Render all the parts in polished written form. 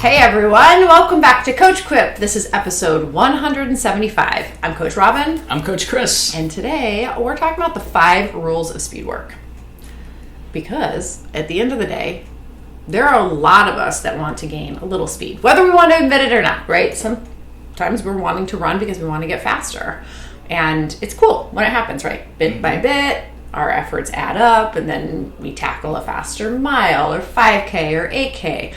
Hey everyone, welcome back to Coach Quip. This is episode 175. I'm Coach Robyn. I'm Coach Chris. And today we're talking about the 5 rules of speed work. Because at the end of the day, there are a lot of us that want to gain a little speed, whether we want to admit it or not, right? Sometimes we're wanting to run because we want to get faster. And it's cool when it happens, right? Bit by bit, our efforts add up, and then we tackle a faster mile or 5K or 8K.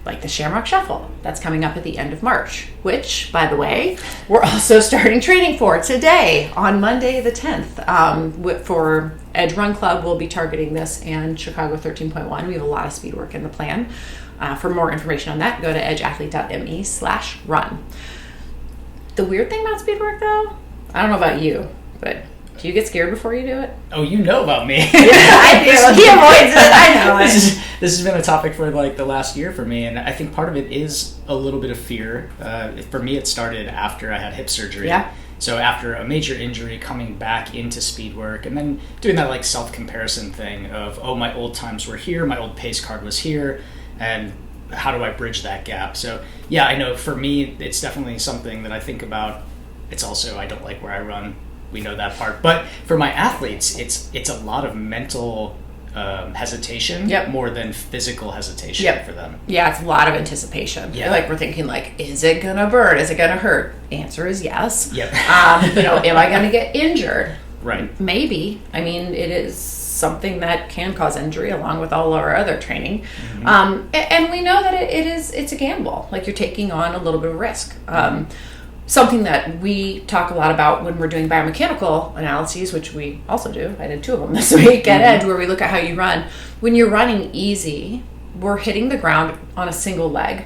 Like the Shamrock Shuffle that's coming up at the end of March, which, by the way, we're also starting training for today on Monday the 10th. For Edge Run Club, we'll be targeting this, and Chicago 13.1. We have a lot of speed work in the plan. For more information on that, go to edgeathlete.me/run. The weird thing about speed work, though, I don't know about you, but do you get scared before you do it? Oh, you know about me. Yeah, I do. He avoids it. I know it. This has been a topic for like the last year for me, and I think part of it is a little bit of fear. For me, it started after I had hip surgery. Yeah. So after a major injury, coming back into speed work, and then doing that like self-comparison thing of, oh, my old times were here, my old pace card was here, and how do I bridge that gap? So yeah, I know for me, it's definitely something that I think about. It's also, I don't like where I run. We know that part. But for my athletes, it's a lot of mental hesitation more than physical hesitation for them. Yeah, it's a lot of anticipation. Yeah. Like we're thinking like, is it going to burn? Is it going to hurt? Answer is yes. Yep. Am I going to get injured? Right. Maybe. I mean, it is something that can cause injury along with all our other training. Mm-hmm. And we know that it's a gamble. Like you're taking on a little bit of risk. Something that we talk a lot about when we're doing biomechanical analyses, which we also do. I did 2 of them this week at Edge, where we look at how you run. When you're running easy, we're hitting the ground on a single leg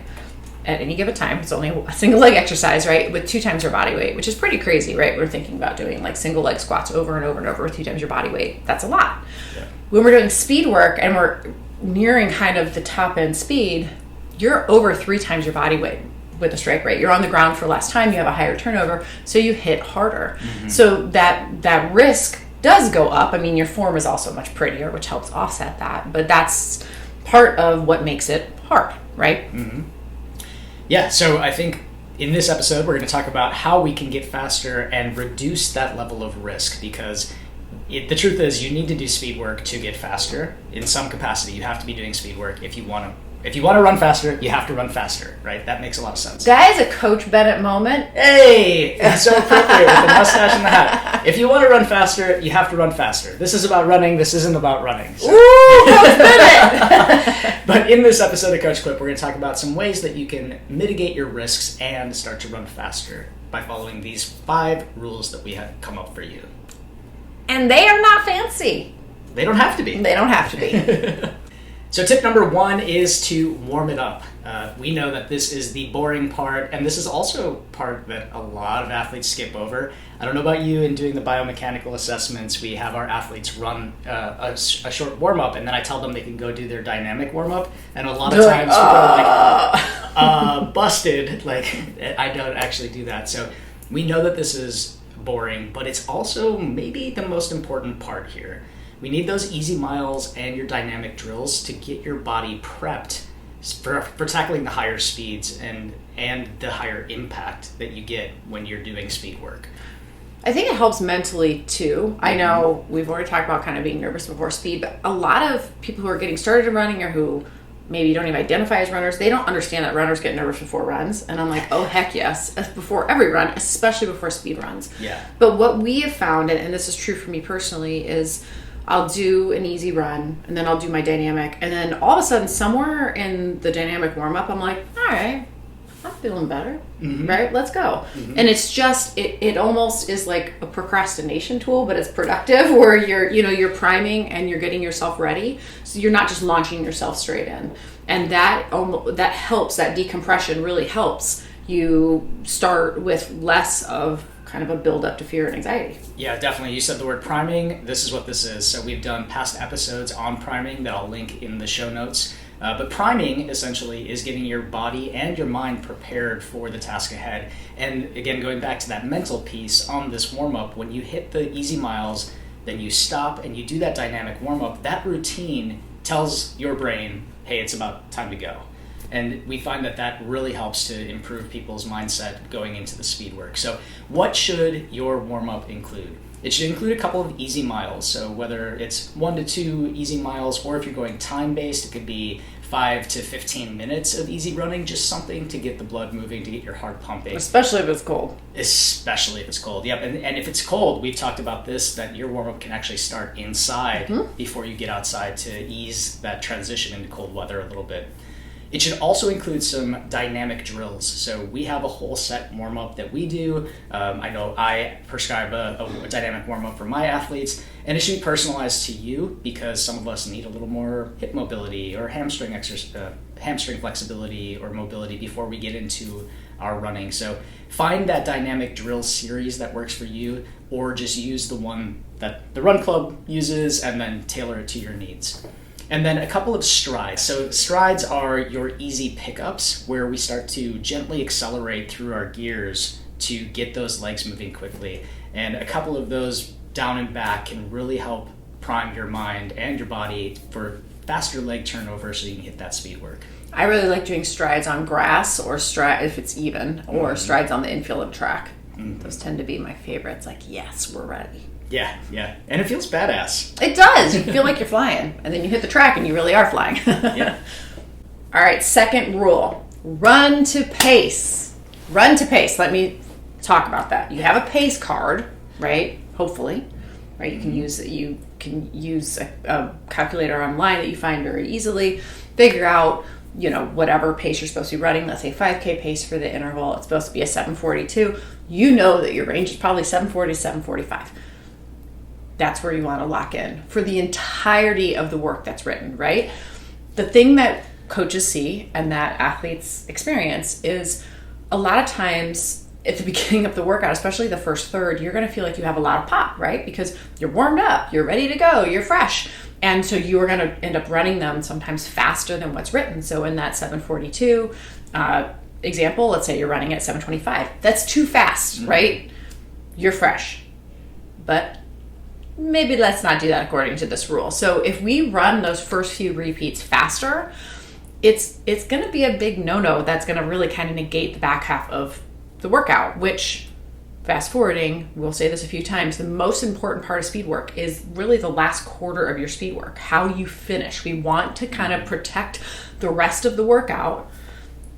at any given time. It's only a single leg exercise, right? With 2 times your body weight, which is pretty crazy, right? We're thinking about doing like single leg squats over and over and over with 2 times your body weight. That's a lot. Yeah. When we're doing speed work and we're nearing kind of the top end speed, you're over 3 times your body weight with a strike rate. You're on the ground for less time, you have a higher turnover, so you hit harder. So that risk does go up. I mean, your form is also much prettier, which helps offset that, but that's part of what makes it hard, right? Yeah, so I think in this episode, we're going to talk about how we can get faster and reduce that level of risk, because the truth is you need to do speed work to get faster. In some capacity, you have to be doing speed work if you want to. If you want to run faster, you have to run faster, right? That makes a lot of sense. That is a Coach Bennett moment. Hey, that's so appropriate with the mustache and the hat. If you want to run faster, you have to run faster. This is about running. This isn't about running. So. Ooh, Coach Bennett! But in this episode of Coach Quip, we're going to talk about some ways that you can mitigate your risks and start to run faster by following these 5 rules that we have come up for you. And they are not fancy. They don't have to be. They don't have to be. So tip number 1 is to warm it up. We know that this is the boring part, and this is also part that a lot of athletes skip over. I don't know about you, in doing the biomechanical assessments, we have our athletes run a short warm-up, and then I tell them they can go do their dynamic warm-up, and a lot of times people are like, busted. Like, I don't actually do that. So we know that this is boring, but it's also maybe the most important part here. We need those easy miles and your dynamic drills to get your body prepped for tackling the higher speeds and the higher impact that you get when you're doing speed work. I think it helps mentally too. I know we've already talked about kind of being nervous before speed, but a lot of people who are getting started in running or who maybe don't even identify as runners, they don't understand that runners get nervous before runs. And I'm like, oh, heck yes, before every run, especially before speed runs. Yeah. But what we have found, and this is true for me personally, is I'll do an easy run, and then I'll do my dynamic, and then all of a sudden, somewhere in the dynamic warm-up, I'm like, all right, I'm feeling better, right? Let's go. And it's just, it almost is like a procrastination tool, but it's productive, where you're priming and you're getting yourself ready, so you're not just launching yourself straight in. And that helps, that decompression really helps you start with less of kind of a build up to fear and anxiety. Yeah, definitely. You said the word priming. This is what this is. So we've done past episodes on priming that I'll link in the show notes. But priming essentially is getting your body and your mind prepared for the task ahead. And again, going back to that mental piece on this warm-up, when you hit the easy miles, then you stop and you do that dynamic warm-up, that routine tells your brain, hey, it's about time to go. And we find that that really helps to improve people's mindset going into the speed work. So what should your warm-up include? It should include a couple of easy miles. So whether it's 1 to 2 easy miles, or if you're going time-based, it could be 5 to 15 minutes of easy running, just something to get the blood moving, to get your heart pumping. Especially if it's cold. Especially if it's cold, yep. And if it's cold, we've talked about this, that your warm-up can actually start inside before you get outside to ease that transition into cold weather a little bit. It should also include some dynamic drills. So we have a whole set warm-up that we do. I know I prescribe a dynamic warm-up for my athletes, and it should be personalized to you because some of us need a little more hip mobility or hamstring flexibility or mobility before we get into our running. So find that dynamic drill series that works for you, or just use the one that the run club uses and then tailor it to your needs. And then a couple of strides. So strides are your easy pickups where we start to gently accelerate through our gears to get those legs moving quickly. And a couple of those down and back can really help prime your mind and your body for faster leg turnover so you can hit that speed work. I really like doing strides on grass, or if it's even, or strides on the infield of track. Those tend to be my favorites. Like, yes, we're ready. Yeah. And it feels badass. It does. You feel like you're flying. And then you hit the track and you really are flying. Yeah. All right, second rule. Run to pace. Run to pace. Let me talk about that. You have a pace card, right? Hopefully. Right? You can use a calculator online that you find very easily. Figure out, whatever pace you're supposed to be running. Let's say 5K pace for the interval. It's supposed to be a 7:42. You know that your range is probably 7:40 to 7:45. That's where you want to lock in for the entirety of the work that's written, right? The thing that coaches see and that athletes experience is a lot of times at the beginning of the workout, especially the first third, you're going to feel like you have a lot of pop, right? Because you're warmed up, you're ready to go, you're fresh. And so you are going to end up running them sometimes faster than what's written. So in that 7:42 example, let's say you're running at 7:25. That's too fast, right? You're fresh. But maybe let's not do that according to this rule. So if we run those first few repeats faster, it's going to be a big no-no. That's going to really kind of negate the back half of the workout, which, fast forwarding, we'll say this a few times, the most important part of speed work is really the last quarter of your speed work, how you finish. We want to kind of protect the rest of the workout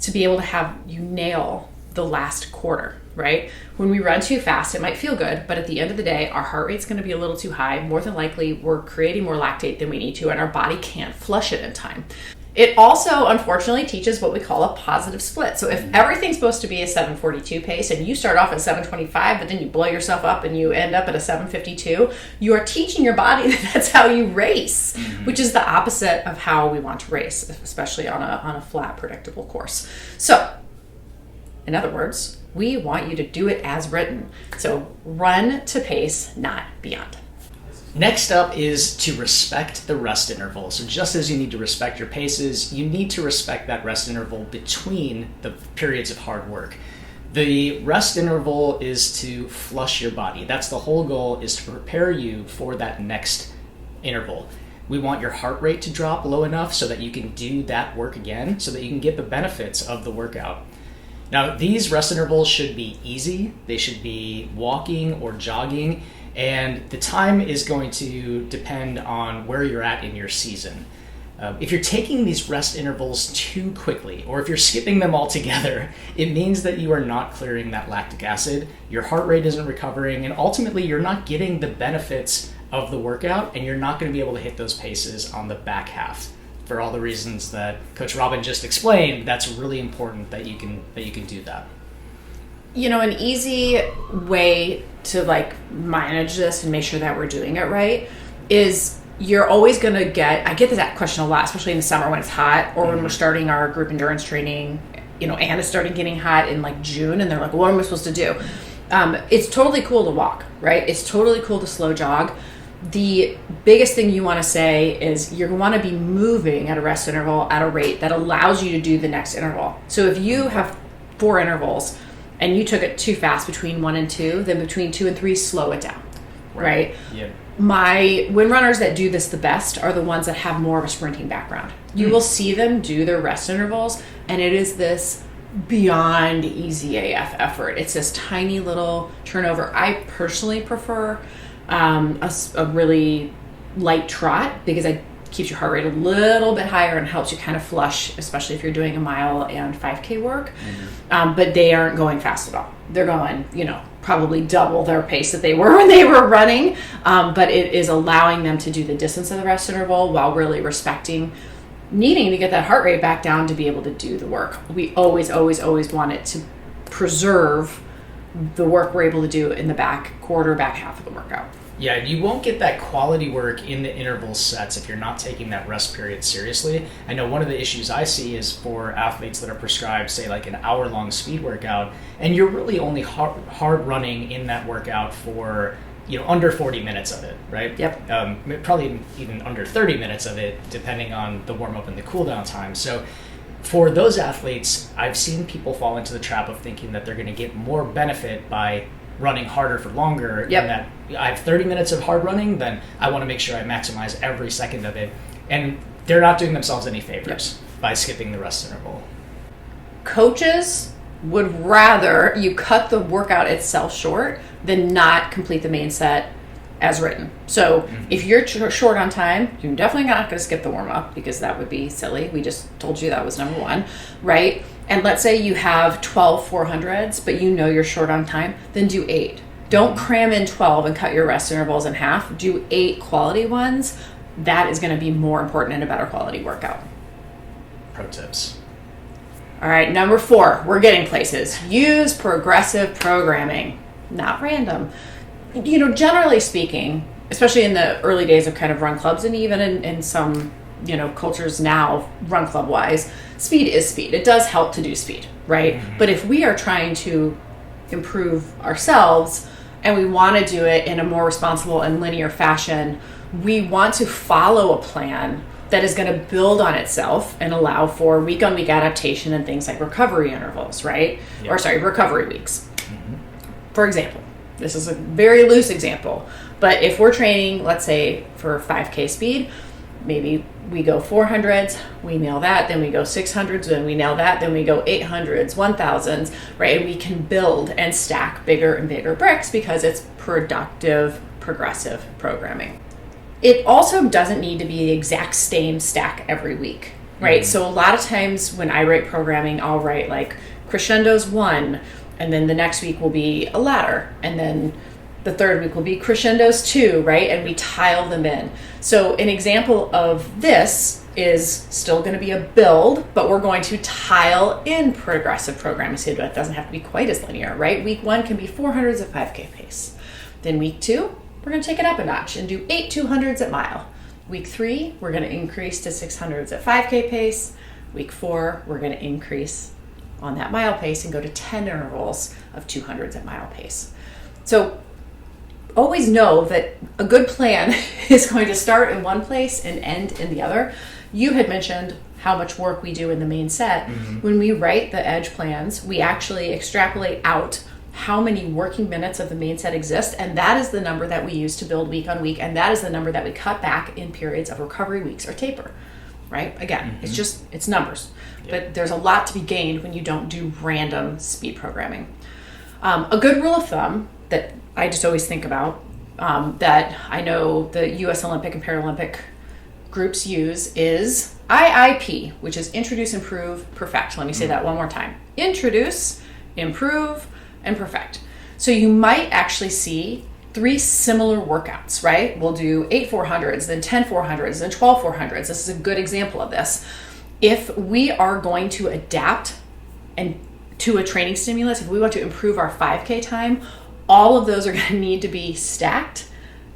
to be able to have you nail the last quarter, right? When we run too fast, it might feel good, but at the end of the day, our heart rate's going to be a little too high. More than likely, we're creating more lactate than we need to, and our body can't flush it in time. It also, unfortunately, teaches what we call a positive split. So if everything's supposed to be a 7:42 pace and you start off at 7:25, but then you blow yourself up and you end up at a 7:52, you are teaching your body that that's how you race, which is the opposite of how we want to race, especially on a flat, predictable course. So, in other words, we want you to do it as written. So run to pace, not beyond. Next up is to respect the rest interval. So just as you need to respect your paces, you need to respect that rest interval between the periods of hard work. The rest interval is to flush your body. That's the whole goal, is to prepare you for that next interval. We want your heart rate to drop low enough so that you can do that work again, so that you can get the benefits of the workout. Now, these rest intervals should be easy. They should be walking or jogging, and the time is going to depend on where you're at in your season. If you're taking these rest intervals too quickly, or if you're skipping them altogether, it means that you are not clearing that lactic acid, your heart rate isn't recovering, and ultimately you're not getting the benefits of the workout, and you're not going to be able to hit those paces on the back half. For all the reasons that Coach Robyn just explained, that's really important that you can do that. An easy way to manage this and make sure that we're doing it right is you're always going to I get that question a lot, especially in the summer when it's hot, or when we're starting our group endurance training, and it's starting getting hot in June, and they're like, what am I supposed to do? It's totally cool to walk, right? It's totally cool to slow jog. The biggest thing you want to say is you want to be moving at a rest interval at a rate that allows you to do the next interval. So if you have 4 intervals and you took it too fast between 1 and 2, then between 2 and 3, slow it down. right? Yeah. My windrunners that do this the best are the ones that have more of a sprinting background. You will see them do their rest intervals, and it is this beyond easy AF effort. It's this tiny little turnover. I personally prefer a really light trot because it keeps your heart rate a little bit higher and helps you kind of flush, especially if you're doing a mile and 5K work. But they aren't going fast at all. They're going, probably double their pace that they were when they were running. But it is allowing them to do the distance of the rest interval while really respecting needing to get that heart rate back down to be able to do the work. We always want it to preserve the work we're able to do in the back half of the workout. Yeah, you won't get that quality work in the interval sets if you're not taking that rest period seriously. I know one of the issues I see is for athletes that are prescribed, say, like an hour-long speed workout, and you're really only hard running in that workout for under 40 minutes of it, right? Yep. Probably even under 30 minutes of it, depending on the warm-up and the cool-down time. So for those athletes, I've seen people fall into the trap of thinking that they're going to get more benefit by running harder for longer. Yep. And that I have 30 minutes of hard running, then I want to make sure I maximize every second of it. And they're not doing themselves any favors by skipping the rest interval. Coaches would rather you cut the workout itself short than not complete the main set as written. So if you're short on time, you're definitely not going to skip the warm-up because that would be silly. We just told you that was number one, right? And let's say you have 12 400s, but you're short on time, then do 8. Don't cram in 12 and cut your rest intervals in half. Do 8 quality ones. That is going to be more important in a better quality workout. Pro tips. All right, number 4, we're getting places. Use progressive programming, not random. Generally speaking, especially in the early days of kind of run clubs and even in some, cultures now, run club wise, speed is speed. It does help to do speed, right? But if we are trying to improve ourselves and we want to do it in a more responsible and linear fashion, we want to follow a plan that is going to build on itself and allow for week-on-week adaptation and things like recovery intervals, right? Yep. Recovery weeks. For example, this is a very loose example, but if we're training, let's say for 5K speed, maybe we go 400s, we nail that, then we go 600s, then we nail that, then we go 800s, 1000s, right? And we can build and stack bigger and bigger bricks because it's productive, progressive programming. It also doesn't need to be the exact same stack every week, right? So a lot of times when I write programming, I'll write like crescendos 1, and then the next week will be a ladder, and then the third week will be crescendos 2, right? And we tile them in. So an example of this is still going to be a build, but we're going to tile in progressive programming so that it doesn't have to be quite as linear, right? Week 1 can be 400s at 5K pace. Then week 2, we're going to take it up a notch and do 8 200s at mile. Week 3, we're going to increase to 600s at 5K pace. Week 4, we're going to increase on that mile pace and go to 10 intervals of 200s at mile pace. So always know that a good plan is going to start in one place and end in the other. You had mentioned how much work we do in the main set. When we write the edge plans, we actually extrapolate out how many working minutes of the main set exist, and that is the number that we use to build week on week, and that is the number that we cut back in periods of recovery weeks or taper, right? Again, it's numbers, but there's a lot to be gained when you don't do random speed programming. A good rule of thumb that I just always think about, that I know the US Olympic and Paralympic groups use, is IIP, which is introduce, improve, perfect. Let me say that one more time. Introduce, improve, and perfect. So you might actually see 3 similar workouts, right? We'll do 8 400s, then 10 400s, then 12 400s. This is a good example of this. If we are going to adapt and to a training stimulus, if we want to improve our 5K time, all of those are going to need to be stacked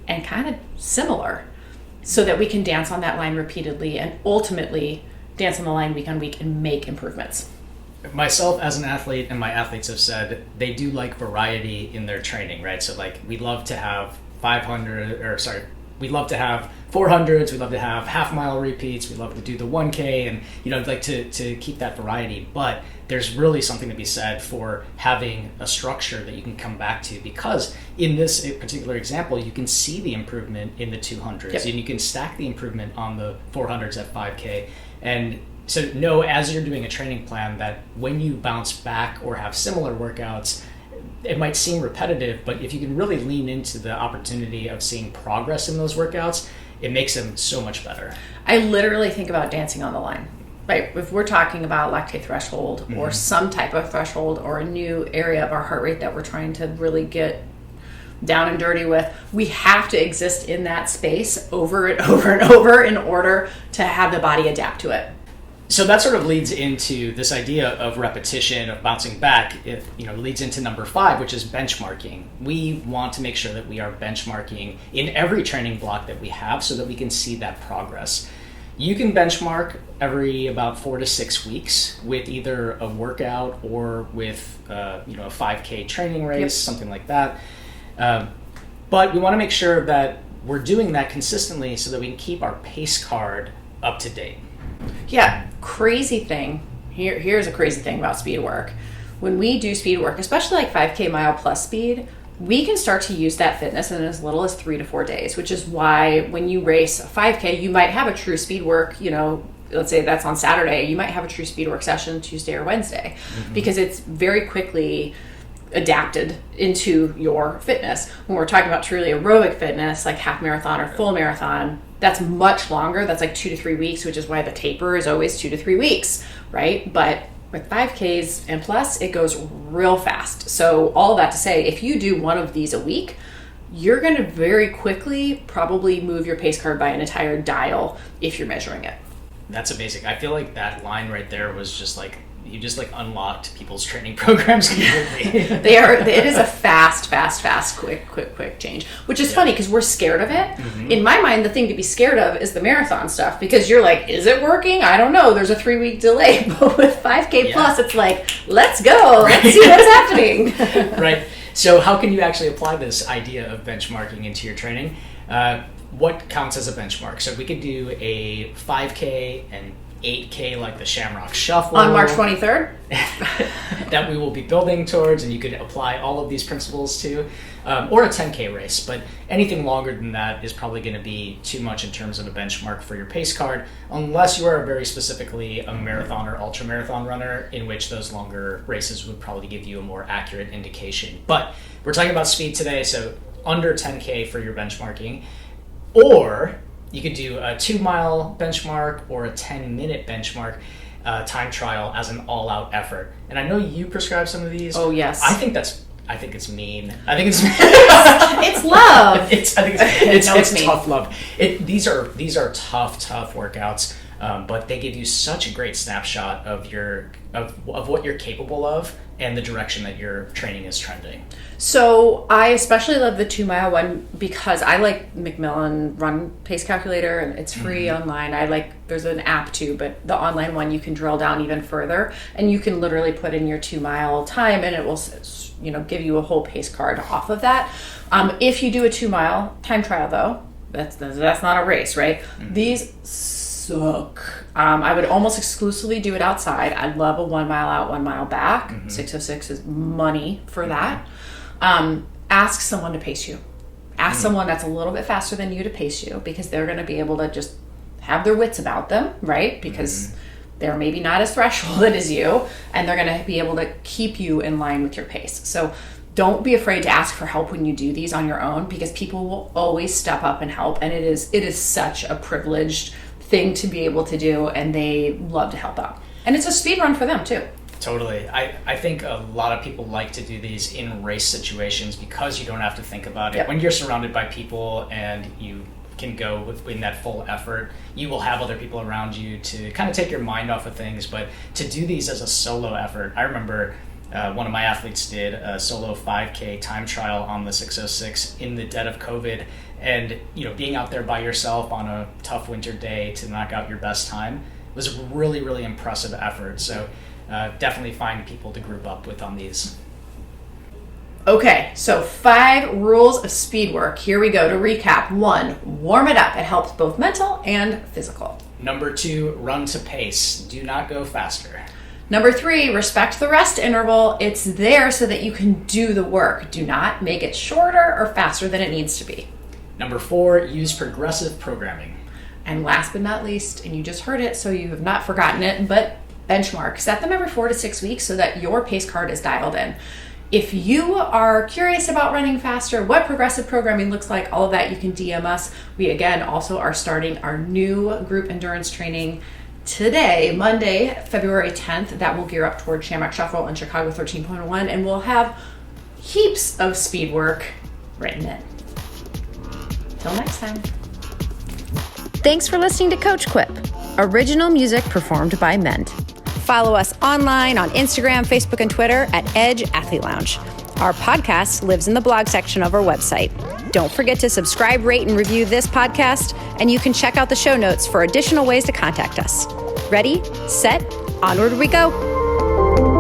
and kind of similar so that we can dance on that line repeatedly and ultimately dance on the line week on week and make improvements. Myself as an athlete and my athletes have said they do like variety in their training, right? So like we love to have we love to have 400s, we love to have half-mile repeats, we love to do the 1K, and like to keep that variety. But there's really something to be said for having a structure that you can come back to, because in this particular example, you can see the improvement in the 200s, yep. and you can stack the improvement on the 400s at 5K. And so know, as you're doing a training plan, that when you bounce back or have similar workouts, it might seem repetitive, but if you can really lean into the opportunity of seeing progress in those workouts, it makes them so much better. I literally think about dancing on the line. Right, if we're talking about lactate threshold mm-hmm. or some type of threshold or a new area of our heart rate that we're trying to really get down and dirty with, we have to exist in that space over and over and over in order to have the body adapt to it. So that sort of leads into this idea of repetition, of bouncing back. It leads into number 5, which is benchmarking. We want to make sure that we are benchmarking in every training block that we have so that we can see that progress. You can benchmark every about 4 to 6 weeks with either a workout or with a 5K training race, yep. something like that. But we want to make sure that we're doing that consistently so that we can keep our pace card up to date. Yeah, crazy thing. Here's a crazy thing about speed work. When we do speed work, especially like 5K mile plus speed, we can start to use that fitness in as little as 3 to 4 days, which is why when you race a 5K, you might have a true speed work, let's say that's on Saturday, you might have a true speed work session Tuesday or Wednesday, mm-hmm. because it's very quickly adapted into your fitness. When we're talking about truly aerobic fitness, like half marathon or full marathon, that's much longer. That's like 2 to 3 weeks, which is why the taper is always 2 to 3 weeks, right? But with 5Ks and plus, it goes real fast. So all that to say, if you do one of these a week, you're going to very quickly probably move your pace card by an entire dial if you're measuring it. That's amazing. I feel like that line right there was just like, you just like unlocked people's training programs completely. It is a fast, quick change, which is funny because we're scared of it. Mm-hmm. In my mind, the thing to be scared of is the marathon stuff, because you're like, is it working? I don't know. There's a 3-week delay. But with 5K plus, it's like, let's go. Let's see what's happening. Right. So how can you actually apply this idea of benchmarking into your training? What counts as a benchmark? So we could do a 5K and 8K, like the Shamrock Shuffle. On March 23rd? That we will be building towards, and you could apply all of these principles to, or a 10K race. But anything longer than that is probably going to be too much in terms of a benchmark for your pace card, unless you are very specifically a marathon or ultra marathon runner, in which those longer races would probably give you a more accurate indication. But we're talking about speed today, so under 10K for your benchmarking. Or you could do a 2-mile benchmark or a 10-minute benchmark time trial as an all-out effort. And I know you prescribe some of these. Oh, yes. I think it's mean. I think it's it's love. It's tough love. These are tough workouts, but they give you such a great snapshot of what you're capable of and the direction that your training is trending. So I especially love the 2-mile one because I like Macmillan Run Pace Calculator, and it's free mm-hmm. online. There's an app too, but the online one you can drill down even further, and you can literally put in your 2-mile time, and it will give you a whole pace card off of that. If you do a 2-mile time trial though, that's not a race, right? Mm-hmm. These suck. I would almost exclusively do it outside. I'd love a 1 mile out, 1 mile back. Mm-hmm. 606 is money for that. Ask someone to pace you. Ask someone that's a little bit faster than you to pace you, because they're going to be able to just have their wits about them, right? Because they're maybe not as thresholded as you, and they're going to be able to keep you in line with your pace. So don't be afraid to ask for help when you do these on your own, because people will always step up and help, and it is such a privileged thing to be able to do, and they love to help out. And it's a speed run for them too. Totally. I think a lot of people like to do these in race situations because you don't have to think about it. Yep. When you're surrounded by people and you can go in that full effort, you will have other people around you to kind of take your mind off of things. But to do these as a solo effort, I remember one of my athletes did a solo 5K time trial on the 606 in the dead of COVID. And being out there by yourself on a tough winter day to knock out your best time was a really, really impressive effort. So definitely find people to group up with on these. Okay, so 5 rules of speed work. Here we go to recap. 1, warm it up. It helps both mental and physical. Number 2, run to pace. Do not go faster. Number 3, respect the rest interval. It's there so that you can do the work. Do not make it shorter or faster than it needs to be. Number 4, use progressive programming. And last but not least, and you just heard it, so you have not forgotten it, but benchmark. Set them every 4 to 6 weeks so that your pace card is dialed in. If you are curious about running faster, what progressive programming looks like, all of that, you can DM us. We, again, also are starting our new group endurance training today, Monday, February 10th. That will gear up toward Shamrock Shuffle and Chicago 13.1, and we'll have heaps of speed work written in. Till next time. Thanks for listening to Coach Quip, original music performed by Mend. Follow us online on Instagram, Facebook, and Twitter at Edge Athlete Lounge. Our podcast lives in the blog section of our website. Don't forget to subscribe, rate, and review this podcast, and you can check out the show notes for additional ways to contact us. Ready, set, onward we go.